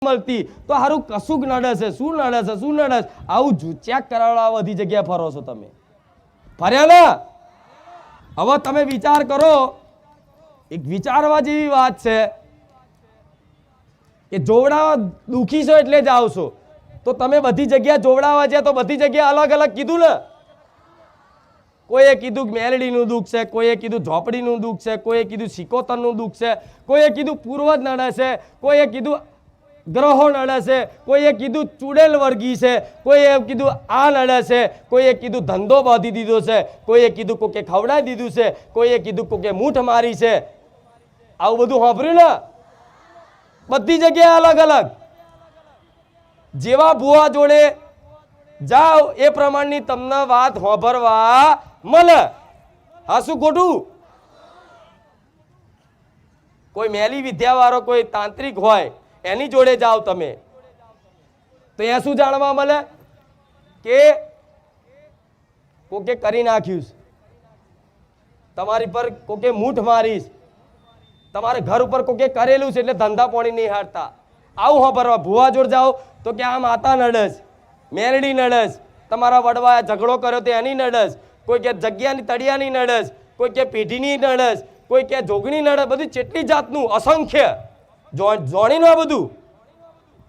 મળતી તો હારું કશુંક નડે છે. શું નડે છે? શું નડે છે? આવું ચેક કરાવવા બધી જગ્યાએ ફરો છો તમે. ફર્યા ને? હવે તમે વિચાર કરો, એક વિચારવા જેવી વાત છે કે જોવડાવા દુખી છો એટલે જ આવશો. તો તમે બધી જગ્યા જોવડાવા છે તો બધી જગ્યા અલગ અલગ કીધું ને. કોઈએ કીધું મેલડીનું દુઃખ છે, કોઈએ કીધું ઝોપડીનું દુઃખ છે, કોઈએ કીધું સિકોતરનું દુઃખ છે, કોઈએ કીધું પૂર્વજ નડે છે, કોઈએ કીધું ગ્રહો નડે છે, કોઈએ કીધું ચૂડેલ વર્ગી છે, કોઈએ કીધું આ નડે છે, કોઈએ કીધું ધંધો બાંધી દીધો છે, કોઈએ કીધું કોકે ખવડાવી દીધું છે, કોઈએ કીધું કોકે મૂઠ મારી છે. આવું બધું સાંભળ્યું ને? બધી જગ્યાએ અલગ અલગ. જેવા ભુવા જોડે જાઓ એ પ્રમાણની તમને વાત સાંભળવા મળે. હા, શું ખોટું? કોઈ મેલી વિદ્યા વાળો કોઈ તાંત્રિક હોય એની જોડે જાઓ તમે તો એ શું જાણવા મળે કે કોકે કરી નાખ્યું, તમારી પર કોકે મૂઠ મારીશ, તમારે ઘર ઉપર કોકે કરેલું છે એટલે ધંધા પાણી નહીં હારતા. આવું સાંભળવા. ભુવા જોડે જાઓ તો કે આ માતા નડસ, મેરડી નડસ, તમારા વડવા ઝઘડો કર્યો તો એની નડસ, કોઈ કે જગ્યાની તળિયાની નડસ, કોઈ કે પેઢીની નડસ, કોઈ કે જોગણી નડસ. બધું કેટલી જાતનું અસંખ્ય જોણી ના બધું.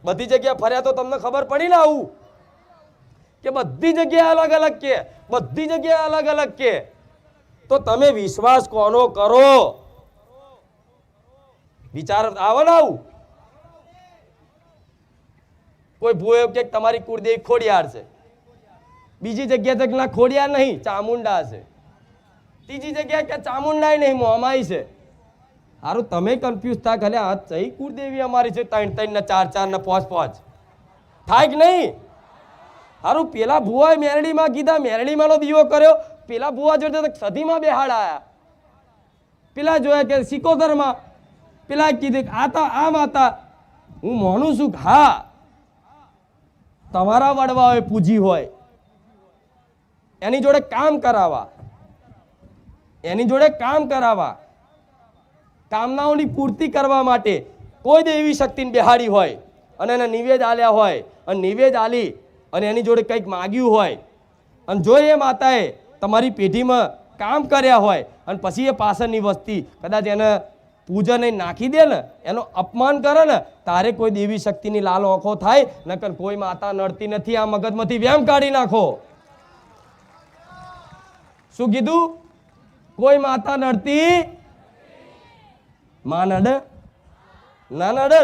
બધી જગ્યા ફર્યા તો તમને ખબર પડી ને આવું કે બધી જગ્યાએ અલગ અલગ કે, બધી જગ્યાએ અલગ અલગ કે. તો તમે વિશ્વાસ કોનો કરો? વિચાર આવો ને આવું. કોઈ ભૂએ કે તમારી કુળદેવી ખોડિયાર છે, બીજી જગ્યાએ તક ના ખોડિયાર નહીં ચામુંડા છે, ત્રીજી જગ્યાએ કે ચામુંડા નહીં મોમાઈ છે. હારું તમે કન્ફ્યુઝ થા ખાલી આ ચઈ કુળદેવી અમારી છે 3 3 ને 4 4 ને 5 5 થાય કે નહીં? હારું પેલા ભુવાએ મેરડીમાં કીધા, મેરડીમાંનો દીવો કર્યો, પેલા ભુવા જોડે સધીમાં બેહાડ આયા, પેલા જોયા કે સિકોતરમાં, પેલા કીધું આ માતા. હું માનું છું કે હા તમારા વડવાઓએ પૂજી હોય, એની જોડે કામ કરાવવા, એની જોડે કામ કરાવવા, કામનાઓની પૂર્તિ કરવા માટે કોઈ દેવી શક્તિને બેહાડી હોય અને એને નિવેદ આલ્યા હોય અને નિવેદ આલી અને એની જોડે કંઈક માગ્યું હોય અને જો એ માતાએ તમારી પેઢીમાં કામ કર્યા હોય અને પછી એ પાછળની વસ્તી કદાચ એને પૂજન નાખી દે ને, એનો અપમાન કરે ને, તારે કોઈ દેવી શક્તિની લાલ ઓખો થાય. નકર કોઈ માતા નડતી નથી. આ મગજમાંથી વ્યામ કાઢી નાખો. શું કીધું? કોઈ માતા નડતી માં નડે ના નડે.